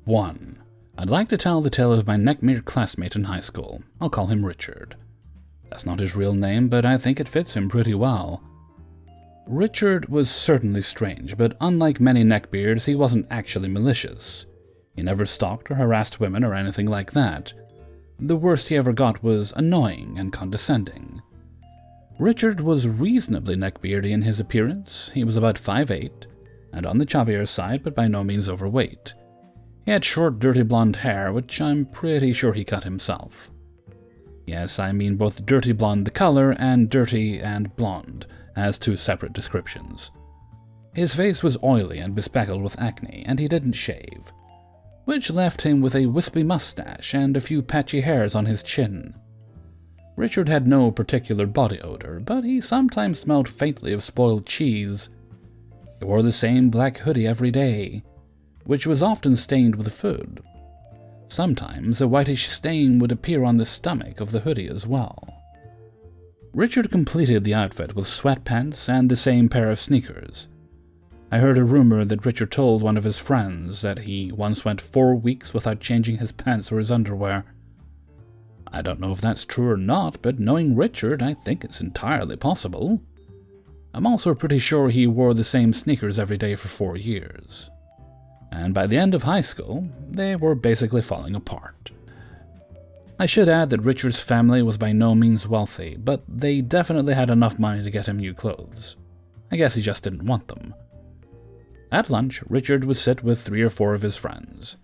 1. I'd like to tell the tale of my Neckbeard classmate in high school. I'll call him Richard. That's not his real name, but I think it fits him pretty well. Richard was certainly strange, but unlike many neckbeards, he wasn't actually malicious. He never stalked or harassed women or anything like that. The worst he ever got was annoying and condescending. Richard was reasonably neckbeardy in his appearance. He was about 5'8", and on the chubbier side, but by no means overweight. He had short, dirty blonde hair, which I'm pretty sure he cut himself. Yes, I mean both dirty blonde the color and dirty and blonde, as two separate descriptions. His face was oily and bespeckled with acne, and he didn't shave, which left him with a wispy mustache and a few patchy hairs on his chin. Richard had no particular body odor, but he sometimes smelled faintly of spoiled cheese. He wore the same black hoodie every day, which was often stained with food. Sometimes a whitish stain would appear on the stomach of the hoodie as well. Richard completed the outfit with sweatpants and the same pair of sneakers. I heard a rumor that Richard told one of his friends that he once went 4 weeks without changing his pants or his underwear. I don't know if that's true or not, but knowing Richard, I think it's entirely possible. I'm also pretty sure he wore the same sneakers every day for 4 years. And by the end of high school, they were basically falling apart. I should add that Richard's family was by no means wealthy, but they definitely had enough money to get him new clothes. I guess he just didn't want them. At lunch, Richard would sit with 3 or 4 of his friends.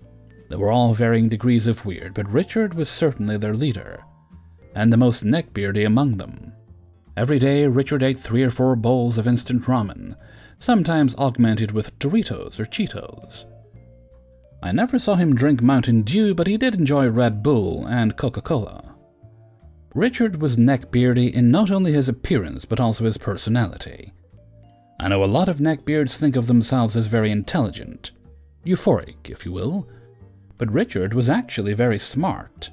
They were all varying degrees of weird, but Richard was certainly their leader, and the most neckbeardy among them. Every day, Richard ate 3 or 4 bowls of instant ramen, sometimes augmented with Doritos or Cheetos. I never saw him drink Mountain Dew, but he did enjoy Red Bull and Coca-Cola. Richard was neckbeardy in not only his appearance, but also his personality. I know a lot of neckbeards think of themselves as very intelligent, euphoric, if you will, but Richard was actually very smart.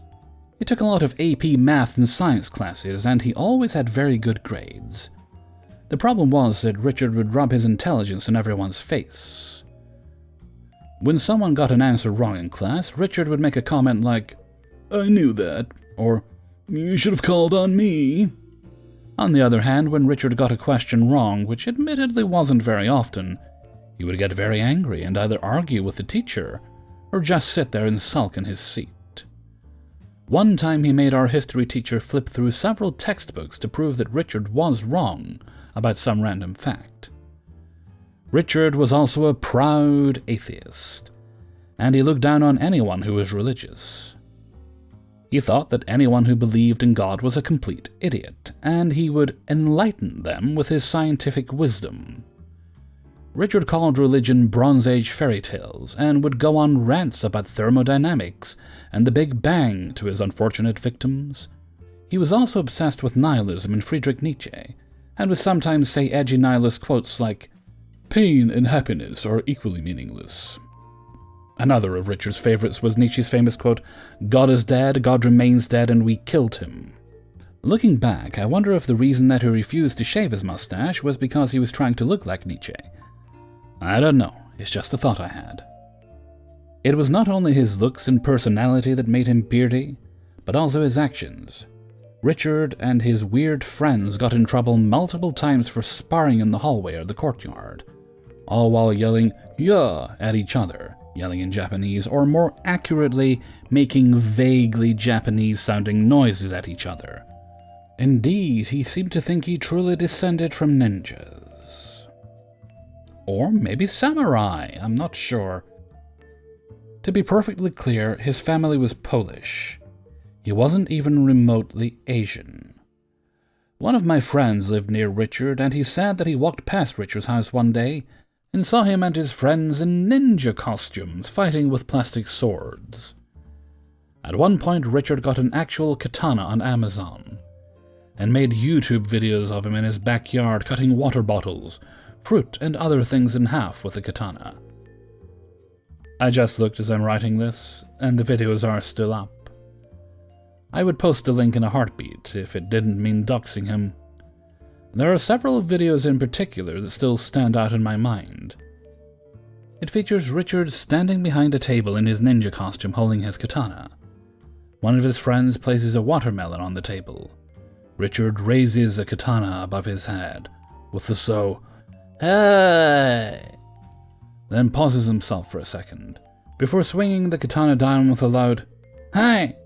He took a lot of AP math and science classes, and he always had very good grades. The problem was that Richard would rub his intelligence in everyone's face. When someone got an answer wrong in class, Richard would make a comment like, "I knew that," or "You should have called on me." On the other hand, when Richard got a question wrong, which admittedly wasn't very often, he would get very angry and either argue with the teacher or just sit there and sulk in his seat. One time he made our history teacher flip through several textbooks to prove that Richard was wrong about some random fact. Richard was also a proud atheist, and he looked down on anyone who was religious. He thought that anyone who believed in God was a complete idiot, and he would enlighten them with his scientific wisdom. Richard called religion Bronze Age fairy tales, and would go on rants about thermodynamics and the Big Bang to his unfortunate victims. He was also obsessed with nihilism and Friedrich Nietzsche, and would sometimes say edgy nihilist quotes like, "Pain and happiness are equally meaningless." Another of Richard's favorites was Nietzsche's famous quote, "God is dead, God remains dead, and we killed him." Looking back, I wonder if the reason that he refused to shave his mustache was because he was trying to look like Nietzsche. I don't know, it's just a thought I had. It was not only his looks and personality that made him beardy, but also his actions. Richard and his weird friends got in trouble multiple times for sparring in the hallway or the courtyard, all while yelling "yeah" at each other, yelling in Japanese, or more accurately, making vaguely Japanese-sounding noises at each other. Indeed, he seemed to think he truly descended from ninjas. Or maybe samurai, I'm not sure. To be perfectly clear, his family was Polish. He wasn't even remotely Asian. One of my friends lived near Richard, and he said that he walked past Richard's house one day and saw him and his friends in ninja costumes fighting with plastic swords. At one point, Richard got an actual katana on Amazon and made YouTube videos of him in his backyard cutting water bottles, fruit, and other things in half with the katana. I just looked as I'm writing this, and the videos are still up. I would post a link in a heartbeat if it didn't mean doxing him. There are several videos in particular that still stand out in my mind. It features Richard standing behind a table in his ninja costume holding his katana. One of his friends places a watermelon on the table. Richard raises a katana above his head with the "Hey!" then pauses himself for a second, before swinging the katana down with a loud "Hey!"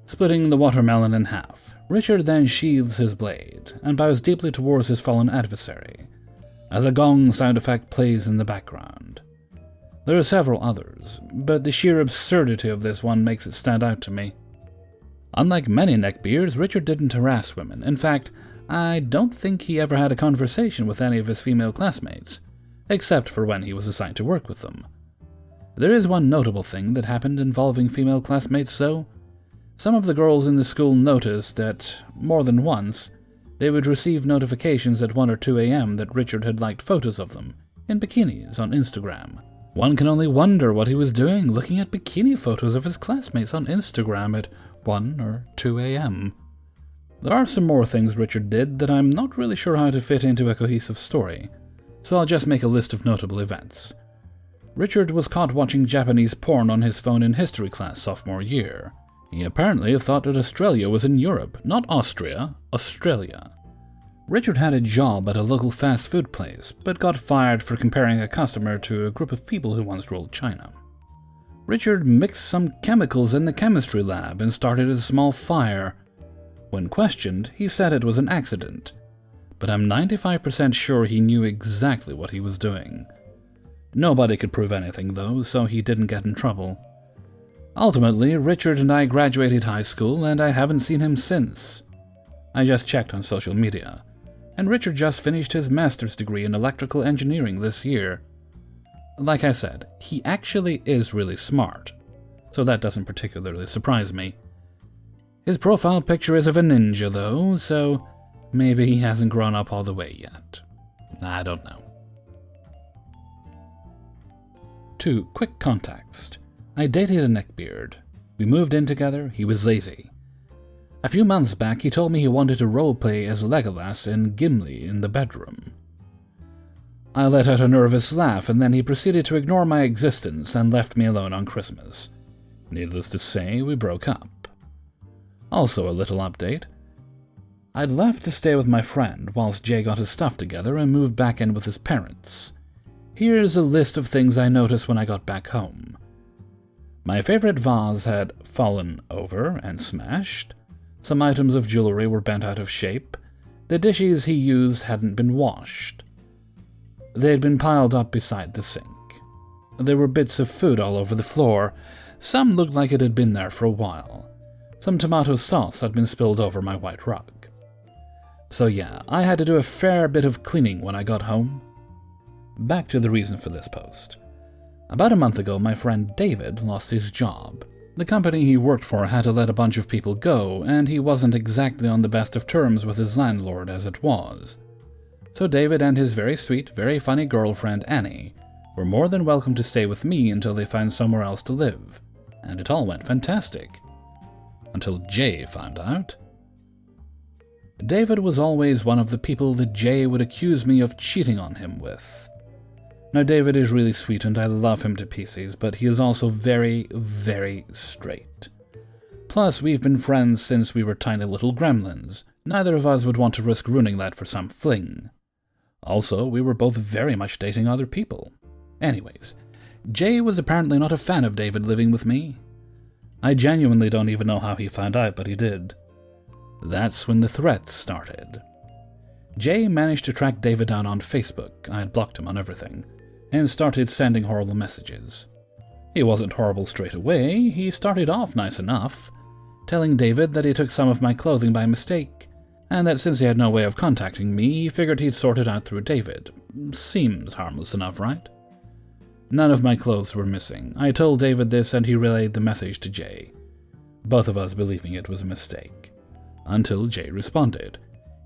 splitting the watermelon in half. Richard then sheathes his blade and bows deeply towards his fallen adversary, as a gong sound effect plays in the background. There are several others, but the sheer absurdity of this one makes it stand out to me. Unlike many neckbeards, Richard didn't harass women. In fact, I don't think he ever had a conversation with any of his female classmates, except for when he was assigned to work with them. There is one notable thing that happened involving female classmates, though. Some of the girls in the school noticed that, more than once, they would receive notifications at 1 or 2 a.m. that Richard had liked photos of them, in bikinis, on Instagram. One can only wonder what he was doing looking at bikini photos of his classmates on Instagram at 1 or 2 a.m. There are some more things Richard did that I'm not really sure how to fit into a cohesive story, so I'll just make a list of notable events. Richard was caught watching Japanese porn on his phone in history class sophomore year. He apparently thought that Australia was in Europe, not Austria, Australia. Richard had a job at a local fast food place, but got fired for comparing a customer to a group of people who once ruled China. Richard mixed some chemicals in the chemistry lab and started a small fire. When questioned, he said it was an accident, but I'm 95% sure he knew exactly what he was doing. Nobody could prove anything, though, so he didn't get in trouble. Ultimately, Richard and I graduated high school, and I haven't seen him since. I just checked on social media, and Richard just finished his master's degree in electrical engineering this year. Like I said, he actually is really smart, so that doesn't particularly surprise me. His profile picture is of a ninja, though, so maybe he hasn't grown up all the way yet. I don't know. 2. Quick context. I dated a neckbeard. We moved in together, he was Lizzy. A few months back, he told me he wanted to roleplay as Legolas and Gimli in the bedroom. I let out a nervous laugh, and then he proceeded to ignore my existence and left me alone on Christmas. Needless to say, we broke up. Also a little update. I'd left to stay with my friend whilst Jay got his stuff together and moved back in with his parents. Here's a list of things I noticed when I got back home. My favorite vase had fallen over and smashed. Some items of jewelry were bent out of shape. The dishes he used hadn't been washed. They had been piled up beside the sink. There were bits of food all over the floor. Some looked like it had been there for a while. Some tomato sauce had been spilled over my white rug. So yeah, I had to do a fair bit of cleaning when I got home. Back to the reason for this post. About a month ago, my friend David lost his job. The company he worked for had to let a bunch of people go, and he wasn't exactly on the best of terms with his landlord as it was. So David and his very sweet, very funny girlfriend Annie were more than welcome to stay with me until they found somewhere else to live, and it all went fantastic. Until Jay found out. David was always one of the people that Jay would accuse me of cheating on him with. Now, David is really sweet and I love him to pieces, but he is also very, very straight. Plus, we've been friends since we were tiny little gremlins. Neither of us would want to risk ruining that for some fling. Also, we were both very much dating other people. Anyways, Jay was apparently not a fan of David living with me. I genuinely don't even know how he found out, but he did. That's when the threats started. Jay managed to track David down on Facebook. I had blocked him on everything, and started sending horrible messages. He wasn't horrible straight away. He started off nice enough, telling David that he took some of my clothing by mistake, and that since he had no way of contacting me, he figured he'd sort it out through David. Seems harmless enough, right? None of my clothes were missing. I told David this and he relayed the message to Jay, both of us believing it was a mistake. Until Jay responded.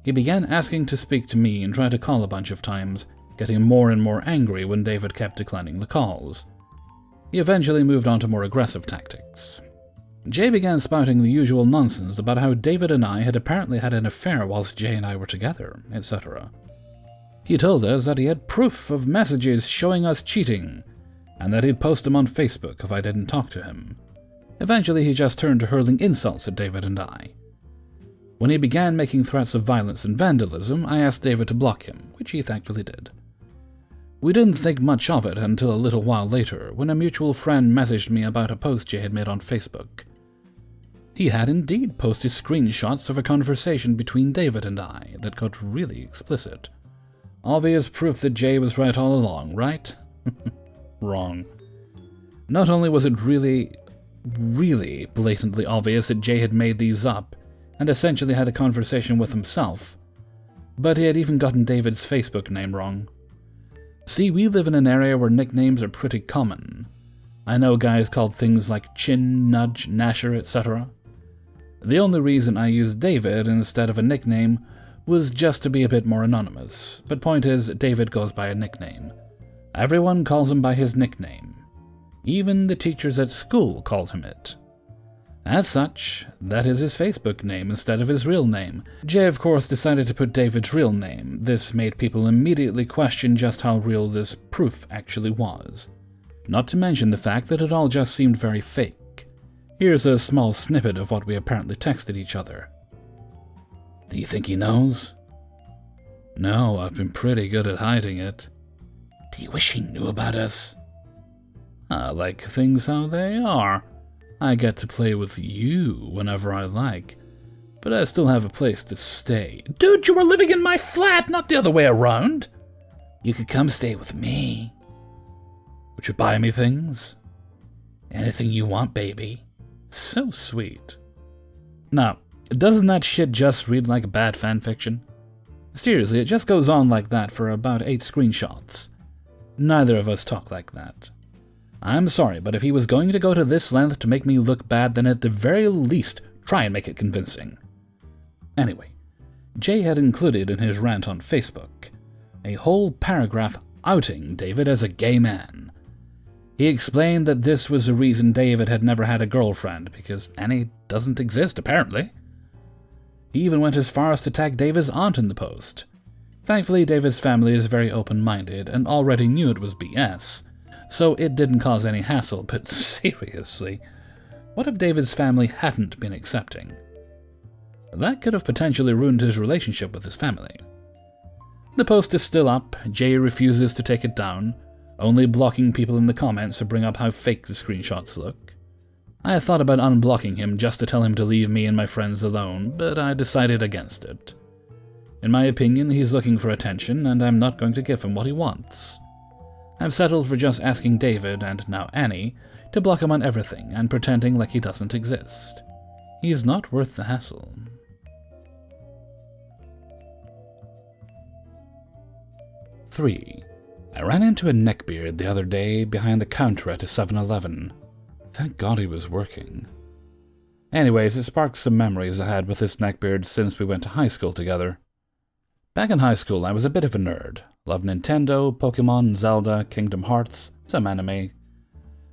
He began asking to speak to me and tried to call a bunch of times, getting more and more angry when David kept declining the calls. He eventually moved on to more aggressive tactics. Jay began spouting the usual nonsense about how David and I had apparently had an affair whilst Jay and I were together, etc. He told us that he had proof of messages showing us cheating, and that he'd post him on Facebook if I didn't talk to him. Eventually, he just turned to hurling insults at David and I. When he began making threats of violence and vandalism, I asked David to block him, which he thankfully did. We didn't think much of it until a little while later, when a mutual friend messaged me about a post Jay had made on Facebook. He had indeed posted screenshots of a conversation between David and I that got really explicit. Obvious proof that Jay was right all along, right? Wrong. Not only was it really blatantly obvious that Jay had made these up and essentially had a conversation with himself, but he had even gotten David's Facebook name wrong. See, we live in an area where nicknames are pretty common. I know guys called things like Chin, Nudge, Nasher, etc. The only reason I used David instead of a nickname was just to be a bit more anonymous, but point is, David goes by a nickname. Everyone calls him by his nickname. Even the teachers at school called him it. As such, that is his Facebook name instead of his real name. Jay, of course, decided to put David's real name. This made people immediately question just how real this proof actually was. Not to mention the fact that it all just seemed very fake. Here's a small snippet of what we apparently texted each other. Do you think he knows? No, I've been pretty good at hiding it. Do you wish he knew about us? I like things how they are. I get to play with you whenever I like, but I still have a place to stay. Dude, you were living in my flat, not the other way around. You could come stay with me. Would you buy me things? Anything you want, baby. So sweet. Now, doesn't that shit just read like bad fanfiction? Seriously, it just goes on like that for about 8 screenshots. Neither of us talk like that. I'm sorry, but if he was going to go to this length to make me look bad, then at the very least, try and make it convincing. Anyway, Jay had included in his rant on Facebook a whole paragraph outing David as a gay man. He explained that this was the reason David had never had a girlfriend, because Annie doesn't exist, apparently. He even went as far as to tag David's aunt in the post. Thankfully, David's family is very open-minded and already knew it was BS, so it didn't cause any hassle, but seriously, what if David's family hadn't been accepting? That could have potentially ruined his relationship with his family. The post is still up. Jay refuses to take it down, only blocking people in the comments to bring up how fake the screenshots look. I thought about unblocking him just to tell him to leave me and my friends alone, but I decided against it. In my opinion, he's looking for attention, and I'm not going to give him what he wants. I've settled for just asking David, and now Annie, to block him on everything and pretending like he doesn't exist. He's not worth the hassle. Three. I ran into a neckbeard the other day behind the counter at a 7-Eleven. Thank God he was working. Anyways, it sparked some memories I had with this neckbeard since we went to high school together. Back in high school, I was a bit of a nerd. Loved Nintendo, Pokemon, Zelda, Kingdom Hearts, some anime.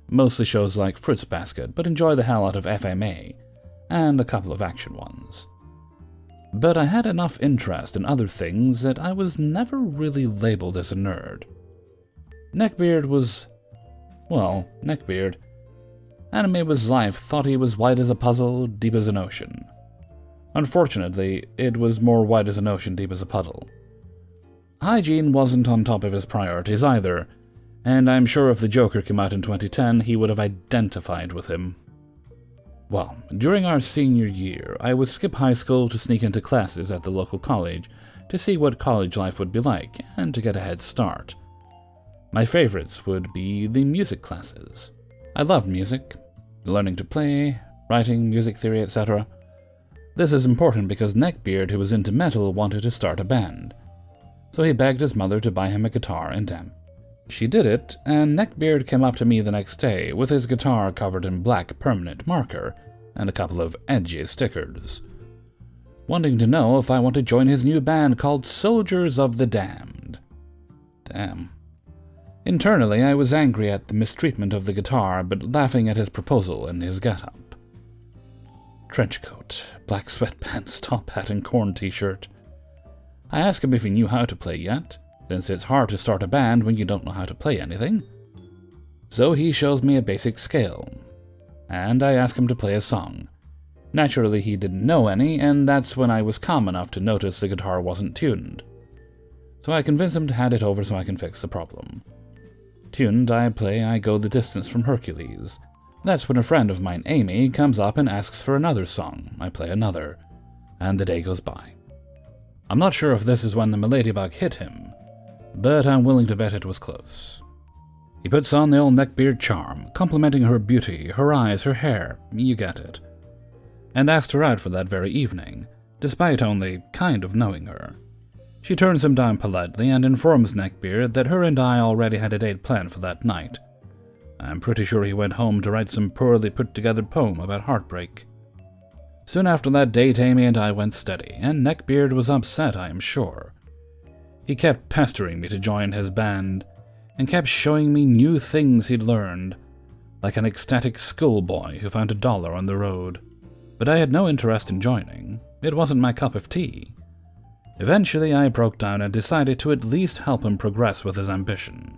Mostly shows like Fruits Basket, but enjoy the hell out of FMA, and a couple of action ones. But I had enough interest in other things that I was never really labeled as a nerd. Neckbeard was... well, Neckbeard. Anime was life, thought he was wide as a puzzle, deep as an ocean. Unfortunately, it was more wide as an ocean, deep as a puddle. Hygiene wasn't on top of his priorities either, and I'm sure if the Joker came out in 2010, he would have identified with him. Well, during our senior year, I would skip high school to sneak into classes at the local college to see what college life would be like, and to get a head start. My favorites would be the music classes. I loved music, learning to play, writing, music theory, etc. This is important because Neckbeard, who was into metal, wanted to start a band. So he begged his mother to buy him a guitar and amp. She did it, and Neckbeard came up to me the next day with his guitar covered in black permanent marker and a couple of edgy stickers, wanting to know if I want to join his new band called Soldiers of the Damned. Damn. Internally, I was angry at the mistreatment of the guitar, but laughing at his proposal and his getup. Trench coat, black sweatpants, top hat, and corn t-shirt. I asked him if he knew how to play yet, since it's hard to start a band when you don't know how to play anything. So he shows me a basic scale, and I ask him to play a song. Naturally, he didn't know any, and that's when I was calm enough to notice the guitar wasn't tuned. So I convince him to hand it over so I can fix the problem. Tuned, I play I Go the Distance from Hercules. That's when a friend of mine, Amy, comes up and asks for another song. I play another, and the day goes by. I'm not sure if this is when the Milady-bug hit him, but I'm willing to bet it was close. He puts on the old Neckbeard charm, complimenting her beauty, her eyes, her hair, you get it, and asked her out for that very evening, despite only kind of knowing her. She turns him down politely and informs Neckbeard that her and I already had a date planned for that night. I'm pretty sure he went home to write some poorly put-together poem about heartbreak. Soon after that date, Amy and I went steady, and Neckbeard was upset, I am sure. He kept pestering me to join his band, and kept showing me new things he'd learned, like an ecstatic schoolboy who found $1 on the road. But I had no interest in joining. It wasn't my cup of tea. Eventually, I broke down and decided to at least help him progress with his ambition.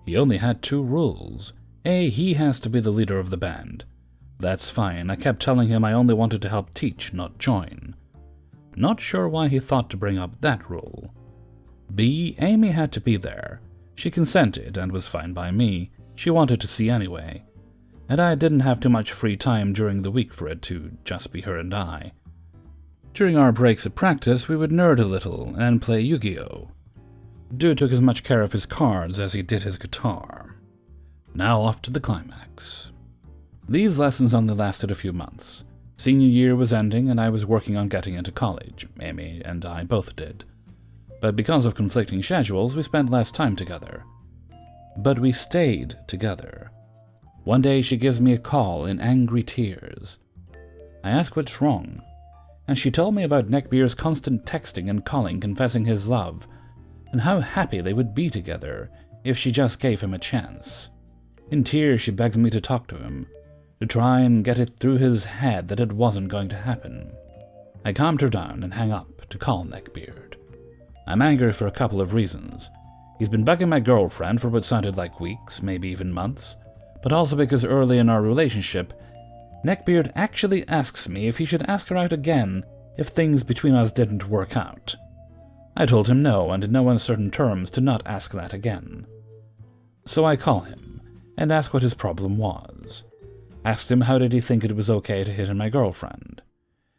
He only had 2 rules. A, he has to be the leader of the band. That's fine. I kept telling him I only wanted to help teach, not join. Not sure why he thought to bring up that rule. B, Amy had to be there. She consented and was fine by me. She wanted to see anyway. And I didn't have too much free time during the week for it to just be her and I. During our breaks at practice, we would nerd a little and play Yu-Gi-Oh! Dude took as much care of his cards as he did his guitar. Now off to the climax. These lessons only lasted a few months. Senior year was ending and I was working on getting into college. Amy and I both did. But because of conflicting schedules, we spent less time together. But we stayed together. One day she gives me a call in angry tears. I ask what's wrong, and she told me about Neckbeard's constant texting and calling confessing his love, and how happy they would be together if she just gave him a chance. In tears she begs me to talk to him, to try and get it through his head that it wasn't going to happen. I calmed her down and hang up to call Neckbeard. I'm angry for a couple of reasons. He's been bugging my girlfriend for what sounded like weeks, maybe even months, but also because early in our relationship, Neckbeard actually asks me if he should ask her out again if things between us didn't work out. I told him no, and in no uncertain terms to not ask that again. So I call him and ask what his problem was. Asked him how did he think it was okay to hit on my girlfriend.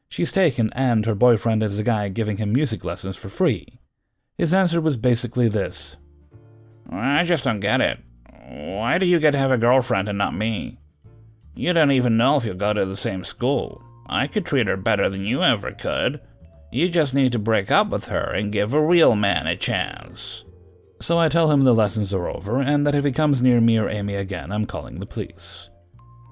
She's taken, and her boyfriend is the guy giving him music lessons for free. His answer was basically this: I just don't get it. Why do you get to have a girlfriend and not me? You don't even know if you'll go to the same school. I could treat her better than you ever could. You just need to break up with her and give a real man a chance. So I tell him the lessons are over, and that if he comes near me or Amy again, I'm calling the police.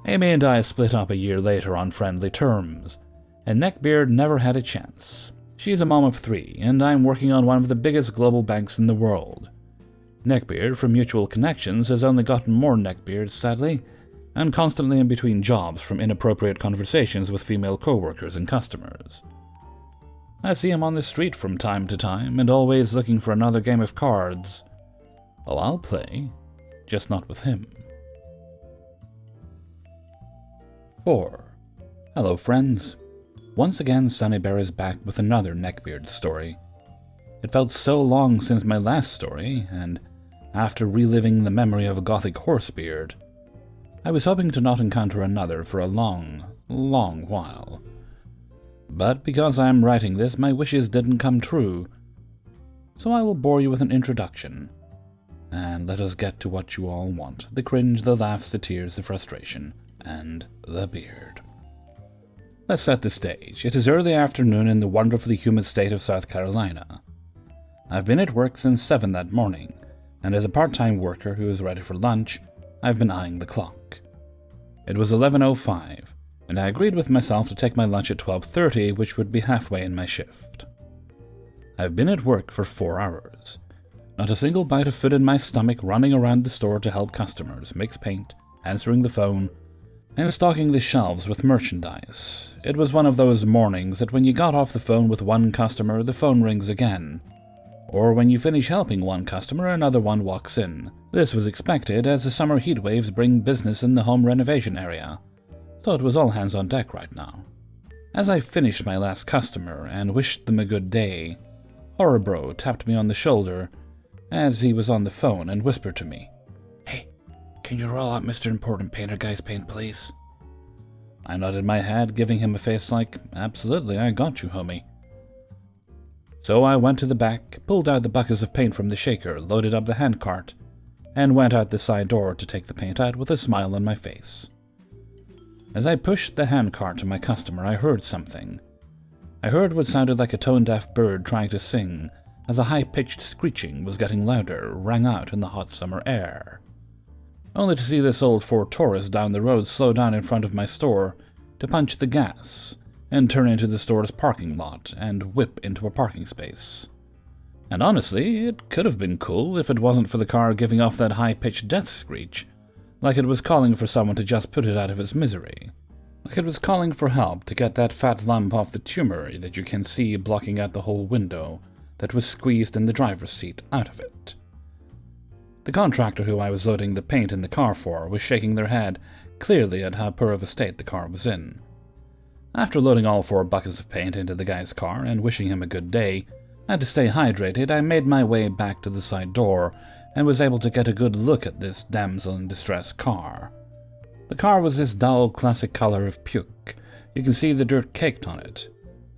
Amy and I split up a year later on friendly terms, and Neckbeard never had a chance. She's a mom of 3, and I'm working on one of the biggest global banks in the world. Neckbeard, from mutual connections, has only gotten more Neckbeards, sadly, and constantly in between jobs from inappropriate conversations with female co-workers and customers. I see him on the street from time to time, and always looking for another game of cards. Oh, I'll play, just not with him. 4. Hello, friends. Once again, Sunnybear is back with another Neckbeard story. It felt so long since my last story, and after reliving the memory of a gothic horsebeard, I was hoping to not encounter another for a long, long while. But because I am writing this, my wishes didn't come true, so I will bore you with an introduction, and let us get to what you all want: the cringe, the laughs, the tears, the frustration, and the beard. Let's set the stage. It is early afternoon in the wonderfully humid state of South Carolina. I've been at work since 7 that morning, and as a part-time worker who is ready for lunch, I've been eyeing the clock. It was 11:05, and I agreed with myself to take my lunch at 12:30, which would be halfway in my shift. I've been at work for 4 hours. Not a single bite of food in my stomach, running around the store to help customers, mix paint, answering the phone, and stocking the shelves with merchandise. It was one of those mornings that when you got off the phone with one customer, the phone rings again, or when you finish helping one customer, another one walks in. This was expected as the summer heat waves bring business in the home renovation area, so it was all hands on deck right now. As I finished my last customer and wished them a good day, Horror tapped me on the shoulder as he was on the phone and whispered to me, "Hey, can you roll out Mr. Important Painter Guy's paint, please?" I nodded my head, giving him a face like, "Absolutely, I got you, homie." So I went to the back, pulled out the buckets of paint from the shaker, loaded up the handcart, and went out the side door to take the paint out with a smile on my face. As I pushed the handcart to my customer, I heard something. I heard what sounded like a tone-deaf bird trying to sing, as a high-pitched screeching was getting louder, rang out in the hot summer air. Only to see this old Ford Taurus down the road slow down in front of my store to punch the gas and turn into the store's parking lot and whip into a parking space. And honestly, it could have been cool if it wasn't for the car giving off that high-pitched death screech, like it was calling for someone to just put it out of its misery. Like it was calling for help to get that fat lump off the tumor that you can see blocking out the whole window that was squeezed in the driver's seat out of it. The contractor who I was loading the paint in the car for was shaking their head clearly at how poor of a state the car was in. After loading all 4 buckets of paint into the guy's car and wishing him a good day, and to stay hydrated, I made my way back to the side door and was able to get a good look at this damsel in distress car. The car was this dull, classic color of puke. You can see the dirt caked on it,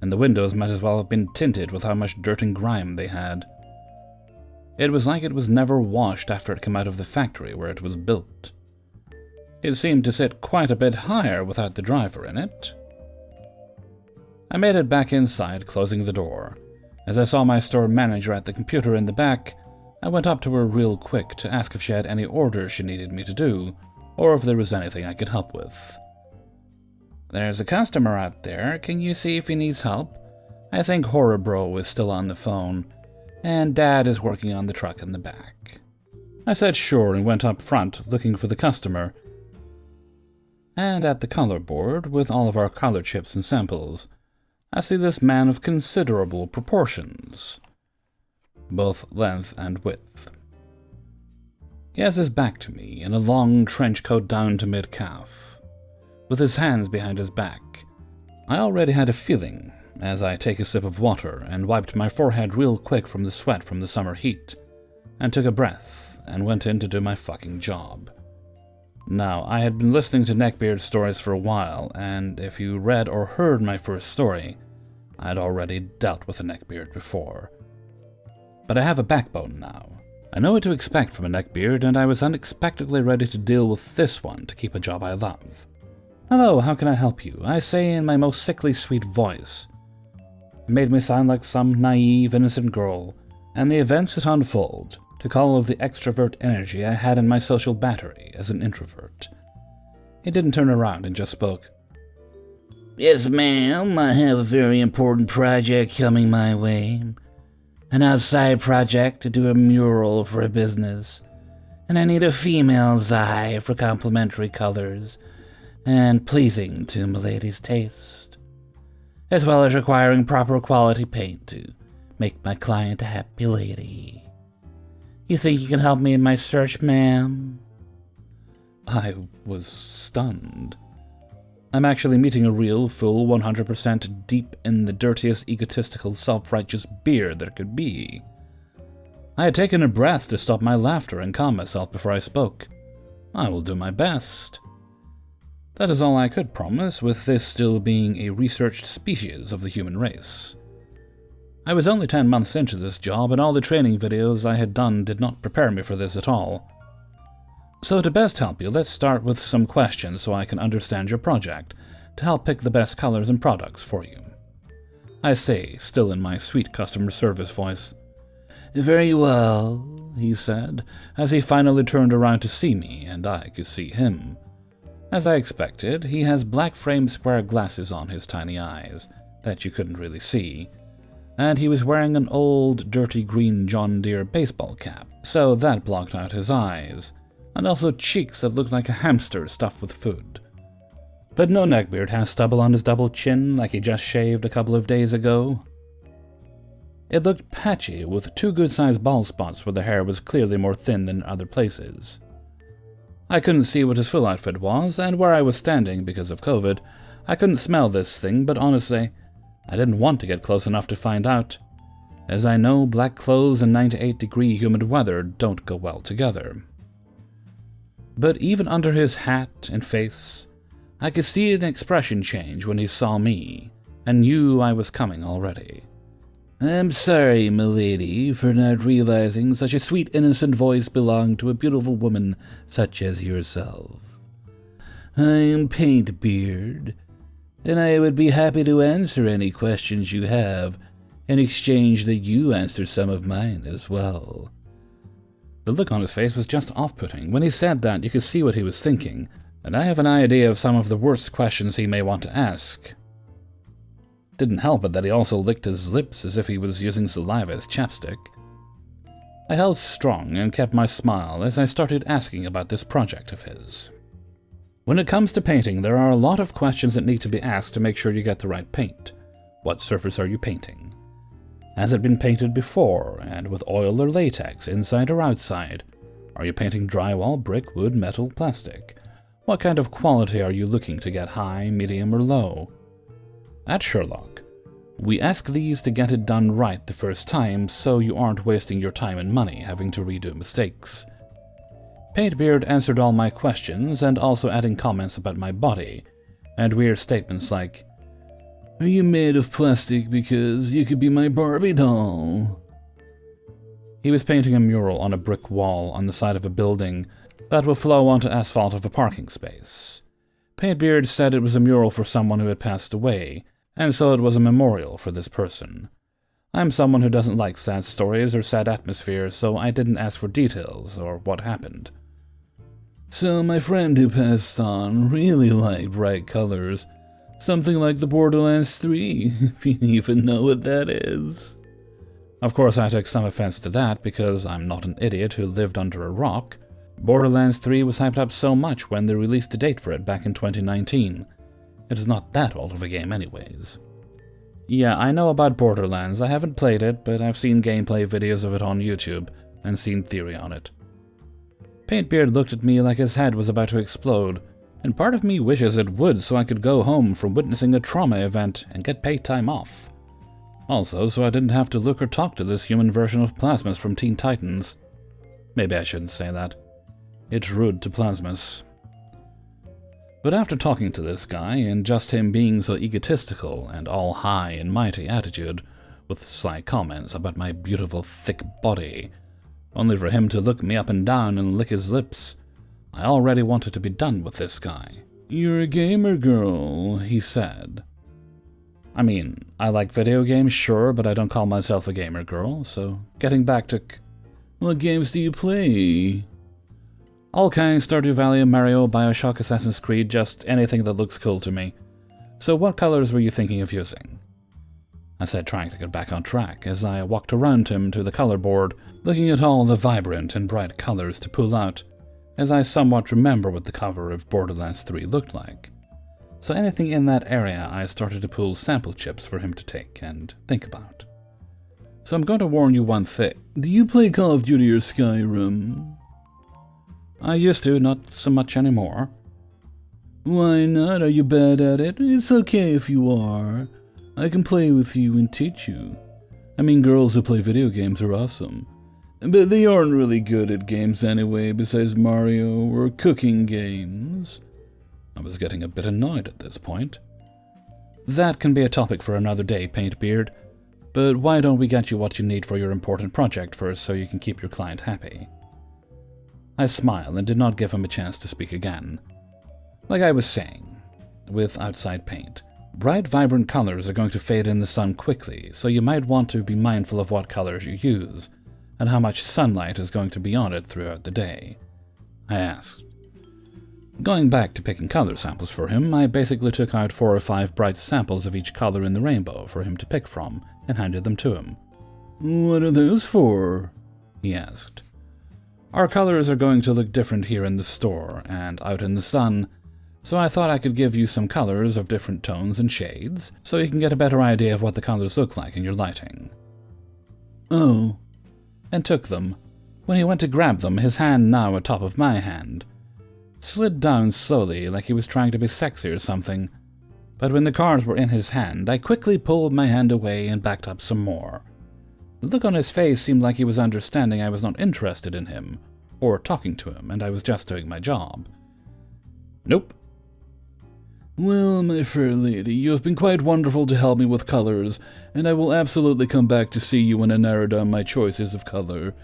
and the windows might as well have been tinted with how much dirt and grime they had. It was like it was never washed after it came out of the factory where it was built. It seemed to sit quite a bit higher without the driver in it. I made it back inside, closing the door. As I saw my store manager at the computer in the back, I went up to her real quick to ask if she had any orders she needed me to do, or if there was anything I could help with. "There's a customer out there. Can you see if he needs help? I think Horror is still on the phone, and Dad is working on the truck in the back." I said sure and went up front looking for the customer. And at the color board, with all of our color chips and samples, I see this man of considerable proportions, both length and width. He has his back to me, in a long trench coat down to mid-calf, with his hands behind his back. I already had a feeling, as I take a sip of water and wiped my forehead real quick from the sweat from the summer heat, and took a breath and went in to do my fucking job. Now, I had been listening to Neckbeard stories for a while, and if you read or heard my first story, I had already dealt with a Neckbeard before. But I have a backbone now. I know what to expect from a Neckbeard, and I was unexpectedly ready to deal with this one to keep a job I love. "Hello, how can I help you?" I say in my most sickly sweet voice. It made me sound like some naive, innocent girl, and the events that unfold took all of the extrovert energy I had in my social battery as an introvert. He didn't turn around and just spoke. "Yes, ma'am, I have a very important project coming my way. An outside project to do a mural for a business, and I need a female's eye for complementary colors and pleasing to milady's taste, as well as requiring proper quality paint to make my client a happy lady. You think you can help me in my search, ma'am?" I was stunned. I'm actually meeting a real, full 100% deep in the dirtiest, egotistical, self-righteous beer there could be. I had taken a breath to stop my laughter and calm myself before I spoke. I will do my best. That is all I could promise, with this still being a researched species of the human race. I was only 10 months into this job, and all the training videos I had done did not prepare me for this at all. So to best help you, let's start with some questions so I can understand your project, to help pick the best colors and products for you. I say, still in my sweet customer service voice. "Very well," he said, as he finally turned around to see me, and I could see him. As I expected, he has black-framed square glasses on his tiny eyes that you couldn't really see, and he was wearing an old, dirty green John Deere baseball cap, so that blocked out his eyes, and also cheeks that looked like a hamster stuffed with food. But no neckbeard has stubble on his double chin like he just shaved a couple of days ago. It looked patchy, with 2 good-sized bald spots where the hair was clearly more thin than in other places. I couldn't see what his full outfit was, and where I was standing because of COVID, I couldn't smell this thing, but honestly, I didn't want to get close enough to find out, as I know black clothes and 98-degree humid weather don't go well together. But even under his hat and face, I could see an expression change when he saw me, and knew I was coming already. "I'm sorry, milady, for not realizing such a sweet, innocent voice belonged to a beautiful woman such as yourself. I am Paintbeard, and I would be happy to answer any questions you have, in exchange that you answer some of mine as well." The look on his face was just off-putting. When he said that, you could see what he was thinking, and I have an idea of some of the worst questions he may want to ask. Didn't help it that he also licked his lips as if he was using saliva as chapstick. I held strong and kept my smile as I started asking about this project of his. When it comes to painting, there are a lot of questions that need to be asked to make sure you get the right paint. What surface are you painting? Has it been painted before, and with oil or latex, inside or outside? Are you painting drywall, brick, wood, metal, plastic? What kind of quality are you looking to get, high, medium, or low? At Sherlock, we ask these to get it done right the first time, so you aren't wasting your time and money having to redo mistakes. Paintbeard answered all my questions, and also adding comments about my body, and weird statements like, "Are you made of plastic because you could be my Barbie doll?" He was painting a mural on a brick wall on the side of a building that will flow onto asphalt of a parking space. Paintbeard said it was a mural for someone who had passed away, and so it was a memorial for this person. I'm someone who doesn't like sad stories or sad atmospheres, so I didn't ask for details or what happened. "So my friend who passed on really liked bright colors, something like the Borderlands 3, if you even know what that is." Of course, I took some offense to that because I'm not an idiot who lived under a rock. Borderlands 3 was hyped up so much when they released a date for it back in 2019. It is not that old of a game anyways. Yeah, I know about Borderlands. I haven't played it, but I've seen gameplay videos of it on YouTube and seen theory on it. Paintbeard looked at me like his head was about to explode, and part of me wishes it would so I could go home from witnessing a trauma event and get paid time off. Also, so I didn't have to look or talk to this human version of Plasmus from Teen Titans. Maybe I shouldn't say that. It's rude to Plasmus. But after talking to this guy, and just him being so egotistical and all high and mighty attitude, with sly comments about my beautiful thick body, only for him to look me up and down and lick his lips, I already wanted to be done with this guy. "You're a gamer girl," he said. I mean, I like video games, sure, but I don't call myself a gamer girl, so getting back to what games do you play? All kinds, Stardew Valley, Mario, Bioshock, Assassin's Creed, just anything that looks cool to me. So what colors were you thinking of using? I said, trying to get back on track, as I walked around him to the color board, looking at all the vibrant and bright colors to pull out, as I somewhat remember what the cover of Borderlands 3 looked like. So anything in that area, I started to pull sample chips for him to take and think about. So I'm going to warn you one thing. Do you play Call of Duty or Skyrim? I used to, not so much anymore. Why not? Are you bad at it? It's okay if you are. I can play with you and teach you. I mean, girls who play video games are awesome. But they aren't really good at games anyway, besides Mario or cooking games. I was getting a bit annoyed at this point. That can be a topic for another day, Paintbeard. But why don't we get you what you need for your important project first so you can keep your client happy? I smiled and did not give him a chance to speak again. Like I was saying, with outside paint, bright, vibrant colors are going to fade in the sun quickly, so you might want to be mindful of what colors you use, and how much sunlight is going to be on it throughout the day. I asked. Going back to picking color samples for him, I basically took out 4 or 5 bright samples of each color in the rainbow for him to pick from, and handed them to him. What are those for? He asked. Our colors are going to look different here in the store and out in the sun, so I thought I could give you some colors of different tones and shades, so you can get a better idea of what the colors look like in your lighting. "Oh," and took them. When he went to grab them, his hand, now atop of my hand, slid down slowly like he was trying to be sexy or something. But when the cards were in his hand, I quickly pulled my hand away and backed up some more. The look on his face seemed like he was understanding I was not interested in him, or talking to him, and I was just doing my job. "Nope." "Well, my fair lady, you have been quite wonderful to help me with colors, and I will absolutely come back to see you when I narrow down my choices of color,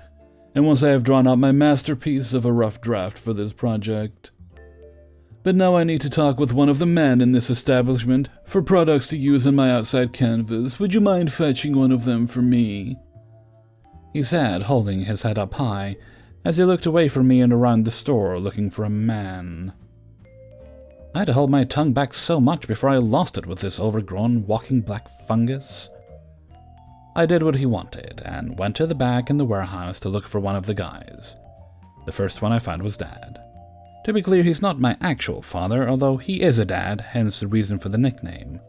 and once I have drawn out my masterpiece of a rough draft for this project. But now I need to talk with one of the men in this establishment for products to use in my outside canvas. Would you mind fetching one of them for me?" he said, holding his head up high, as he looked away from me and around the store looking for a man. I had to hold my tongue back so much before I lost it with this overgrown, walking black fungus. I did what he wanted, and went to the back in the warehouse to look for one of the guys. The first one I found was Dad. To be clear, he's not my actual father, although he is a dad, hence the reason for the nickname.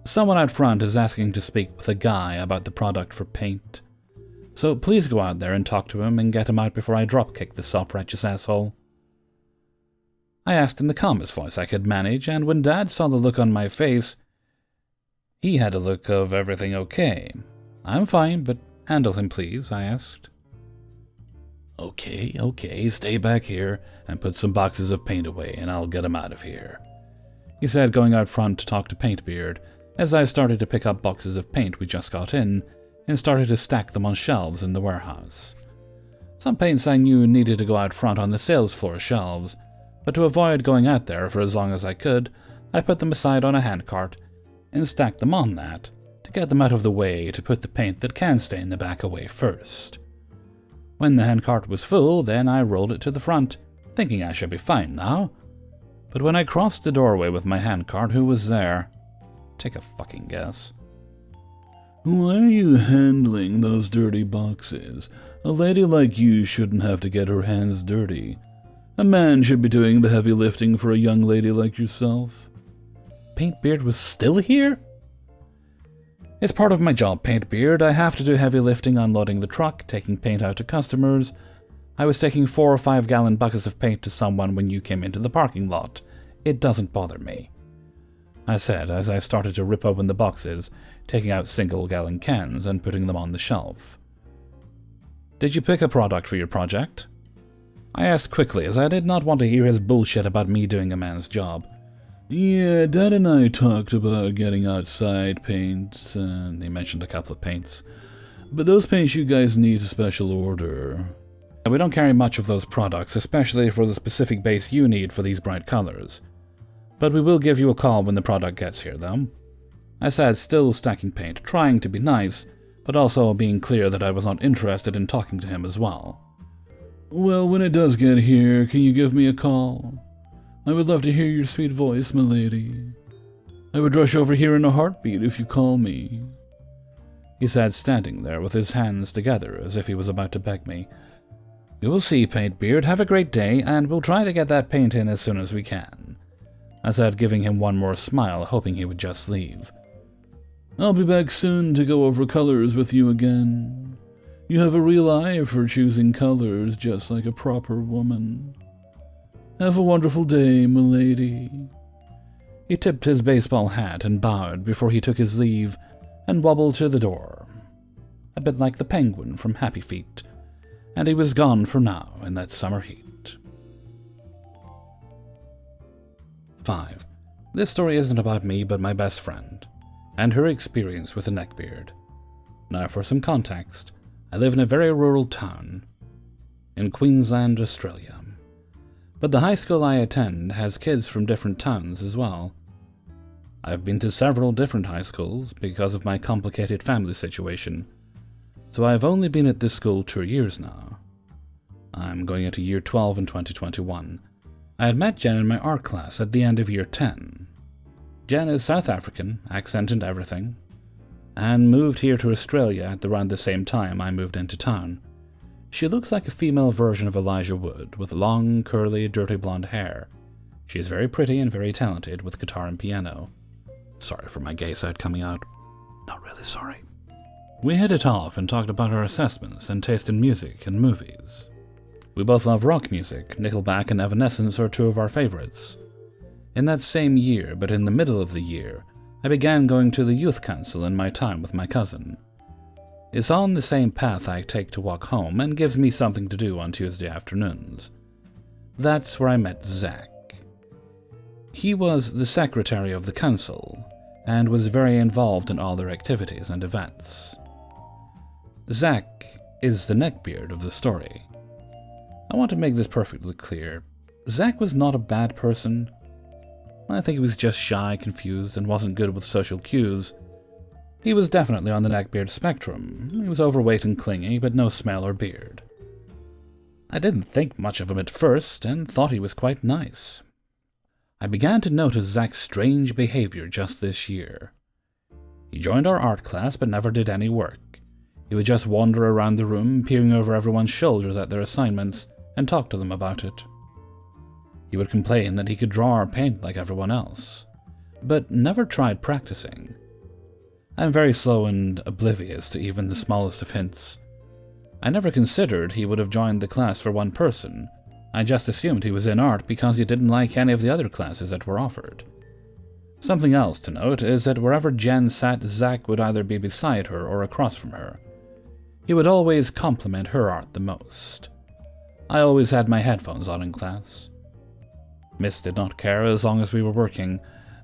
Someone out front is asking to speak with a guy about the product for paint. So please go out there and talk to him and get him out before I dropkick this self-righteous asshole. I asked in the calmest voice I could manage, and when Dad saw the look on my face, he had a look of everything okay. "I'm fine, but handle him, please," I asked. Okay, stay back here and put some boxes of paint away, and I'll get him out of here," he said, going out front to talk to Paintbeard, as I started to pick up boxes of paint we just got in and started to stack them on shelves in the warehouse. Some paints I knew needed to go out front on the sales floor shelves, but to avoid going out there for as long as I could, I put them aside on a handcart and stacked them on that, to get them out of the way to put the paint that can stay in the back away first. When the handcart was full, then I rolled it to the front, thinking I should be fine now. But when I crossed the doorway with my handcart, who was there? Take a fucking guess. "Why are you handling those dirty boxes? A lady like you shouldn't have to get her hands dirty. A man should be doing the heavy lifting for a young lady like yourself." Paintbeard was still here? "It's part of my job, Paintbeard. I have to do heavy lifting, unloading the truck, taking paint out to customers. I was taking 4 or 5 gallon buckets of paint to someone when you came into the parking lot. It doesn't bother me," I said as I started to rip open the boxes, taking out single-gallon cans and putting them on the shelf. "Did you pick a product for your project?" I asked quickly, as I did not want to hear his bullshit about me doing a man's job. "Yeah, Dad and I talked about getting outside paints," and he mentioned a couple of paints. "But those paints you guys need a special order. We don't carry much of those products, especially for the specific base you need for these bright colors. But we will give you a call when the product gets here, though," I said, still stacking paint, trying to be nice, but also being clear that I was not interested in talking to him as well. "Well, when it does get here, can you give me a call? I would love to hear your sweet voice, milady. I would rush over here in a heartbeat if you call me," he said, standing there with his hands together as if he was about to beg me. "You will see, Paintbeard. Have a great day, and we'll try to get that paint in as soon as we can," I said, giving him one more smile, hoping he would just leave. "I'll be back soon to go over colors with you again. You have a real eye for choosing colors, just like a proper woman. Have a wonderful day, milady." He tipped his baseball hat and bowed before he took his leave and wobbled to the door, a bit like the penguin from Happy Feet, and he was gone for now in that summer heat. 5. This story isn't about me, but my best friend, and her experience with a neckbeard. Now for some context, I live in a very rural town in Queensland, Australia. But the high school I attend has kids from different towns as well. I've been to several different high schools because of my complicated family situation, so I've only been at this school 2 years now. I'm going into year 12 in 2021. I had met Jen in my art class at the end of year 10. Jen is South African, accent and everything, and moved here to Australia at around the same time I moved into town. She looks like a female version of Elijah Wood, with long, curly, dirty blonde hair. She is very pretty and very talented with guitar and piano. Sorry for my gay side coming out. Not really sorry. We hit it off and talked about our assessments and taste in music and movies. We both love rock music. Nickelback and Evanescence are two of our favorites. In that same year, but in the middle of the year, I began going to the youth council in my time with my cousin. It's on the same path I take to walk home and gives me something to do on Tuesday afternoons. That's where I met Zach. He was the secretary of the council and was very involved in all their activities and events. Zach is the neckbeard of the story. I want to make this perfectly clear. Zach was not a bad person. I think he was just shy, confused, and wasn't good with social cues. He was definitely on the neckbeard spectrum. He was overweight and clingy, but no smell or beard. I didn't think much of him at first, and thought he was quite nice. I began to notice Zach's strange behavior just this year. He joined our art class, but never did any work. He would just wander around the room, peering over everyone's shoulders at their assignments, and talk to them about it. He would complain that he could draw or paint like everyone else, but never tried practicing. I'm very slow and oblivious to even the smallest of hints. I never considered he would have joined the class for one person. I just assumed he was in art because he didn't like any of the other classes that were offered. Something else to note is that wherever Jen sat, Zach would either be beside her or across from her. He would always compliment her art the most. I always had my headphones on in class. Miss did not care as long as we were working,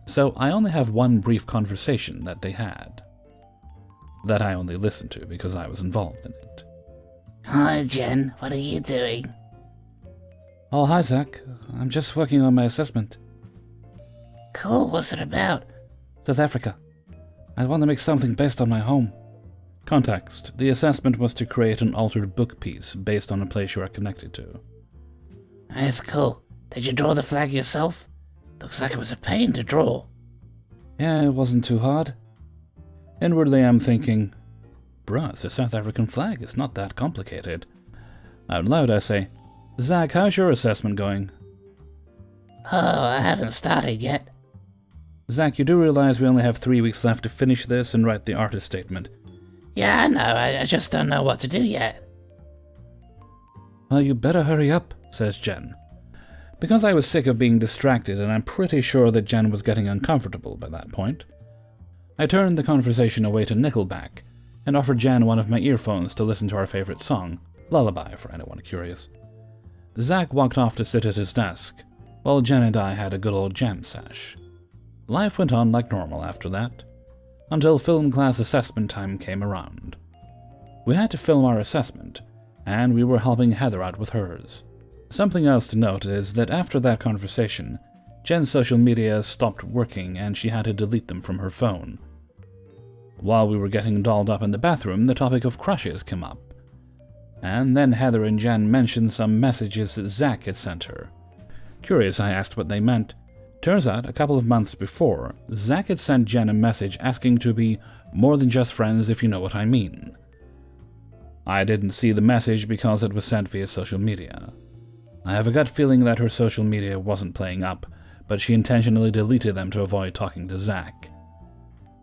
so I only have one brief conversation that they had. That I only listened to because I was involved in it. Hi, Jen. What are you doing? Oh, hi, Zach. I'm just working on my assessment. Cool. What's it about? South Africa. I want to make something based on my home. Context. The assessment was to create an altered book piece based on a place you are connected to. That's cool. Did you draw the flag yourself? Looks like it was a pain to draw. Yeah, it wasn't too hard. Inwardly, I'm thinking, bruh, it's a South African flag. It's not that complicated. Out loud, I say, Zach, how's your assessment going? Oh, I haven't started yet. Zach, you do realize we only have 3 weeks left to finish this and write the artist statement. Yeah, I know. I just don't know what to do yet. Well, you better hurry up, says Jen. Because I was sick of being distracted, and I'm pretty sure that Jen was getting uncomfortable by that point, I turned the conversation away to Nickelback and offered Jen one of my earphones to listen to our favorite song, Lullaby, for anyone curious. Zach walked off to sit at his desk, while Jen and I had a good old jam sesh. Life went on like normal after that, until film class assessment time came around. We had to film our assessment, and we were helping Heather out with hers. Something else to note is that after that conversation, Jen's social media stopped working and she had to delete them from her phone. While we were getting dolled up in the bathroom, the topic of crushes came up. And then Heather and Jen mentioned some messages that Zach had sent her. Curious, I asked what they meant. Turns out, a couple of months before, Zach had sent Jen a message asking to be more than just friends, if you know what I mean. I didn't see the message because it was sent via social media. I have a gut feeling that her social media wasn't playing up, but she intentionally deleted them to avoid talking to Zach.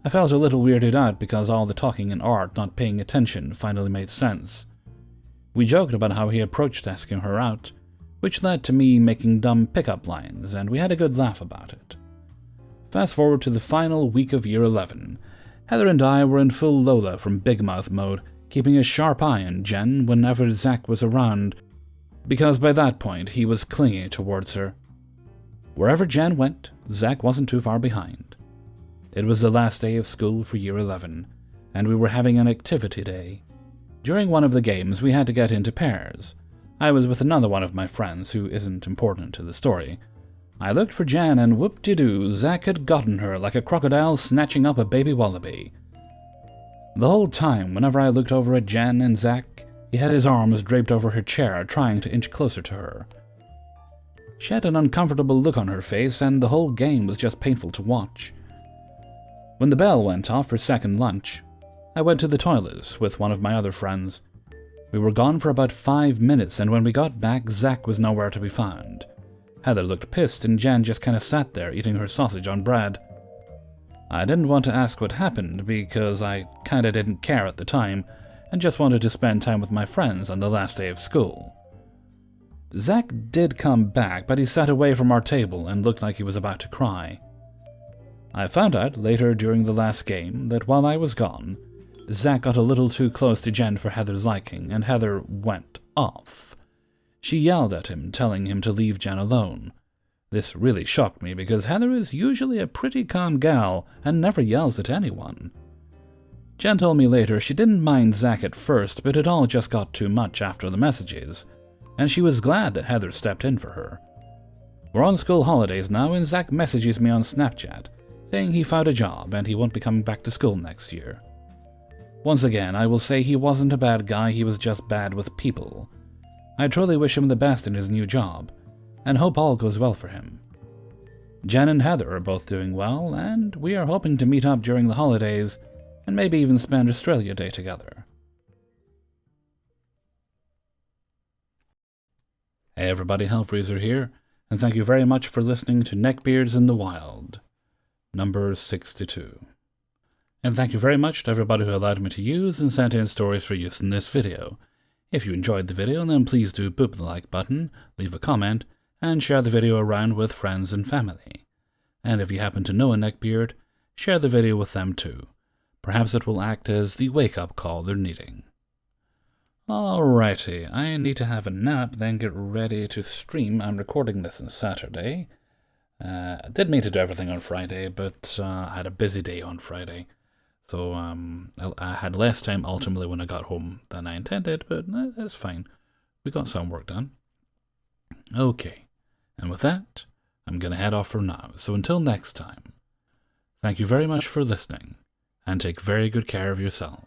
I felt a little weirded out because all the talking and art not paying attention finally made sense. We joked about how he approached asking her out, which led to me making dumb pickup lines, and we had a good laugh about it. Fast forward to the final week of Year 11. Heather and I were in full Lola from Big Mouth mode, keeping a sharp eye on Jen whenever Zach was around, because by that point he was clingy towards her. Wherever Jen went, Zach wasn't too far behind. It was the last day of school for Year 11, and we were having an activity day. During one of the games, we had to get into pairs. I was with another one of my friends who isn't important to the story. I looked for Jen, and whoop-de-doo, Zach had gotten her like a crocodile snatching up a baby wallaby. The whole time, whenever I looked over at Jen and Zach, he had his arms draped over her chair, trying to inch closer to her. She had an uncomfortable look on her face, and the whole game was just painful to watch. When the bell went off for second lunch, I went to the toilets with one of my other friends. We were gone for about 5 minutes, and when we got back, Zach was nowhere to be found. Heather looked pissed, and Jen just kinda sat there eating her sausage on bread. I didn't want to ask what happened because I kinda didn't care at the time and just wanted to spend time with my friends on the last day of school. Zach did come back, but he sat away from our table and looked like he was about to cry. I found out later during the last game that while I was gone, Zach got a little too close to Jen for Heather's liking, and Heather went off. She yelled at him, telling him to leave Jen alone. This really shocked me because Heather is usually a pretty calm gal and never yells at anyone. Jen told me later she didn't mind Zach at first, but it all just got too much after the messages, and she was glad that Heather stepped in for her. We're on school holidays now, and Zach messages me on Snapchat, saying he found a job and he won't be coming back to school next year. Once again, I will say he wasn't a bad guy, he was just bad with people. I truly wish him the best in his new job, and hope all goes well for him. Jen and Heather are both doing well, and we are hoping to meet up during the holidays and maybe even spend Australia Day together. Hey everybody, Hellfreezer here, and thank you very much for listening to Neckbeards in the Wild, number 62. And thank you very much to everybody who allowed me to use and sent in stories for use in this video. If you enjoyed the video, then please do boop the like button, leave a comment, and share the video around with friends and family. And if you happen to know a neckbeard, share the video with them too. Perhaps it will act as the wake-up call they're needing. Alrighty, I need to have a nap, then get ready to stream. I'm recording this on Saturday. I did mean to do everything on Friday, but I had a busy day on Friday. So I had less time ultimately when I got home than I intended, but that's fine. We got some work done. Okay, and with that, I'm going to head off for now. So until next time, thank you very much for listening, and take very good care of yourself.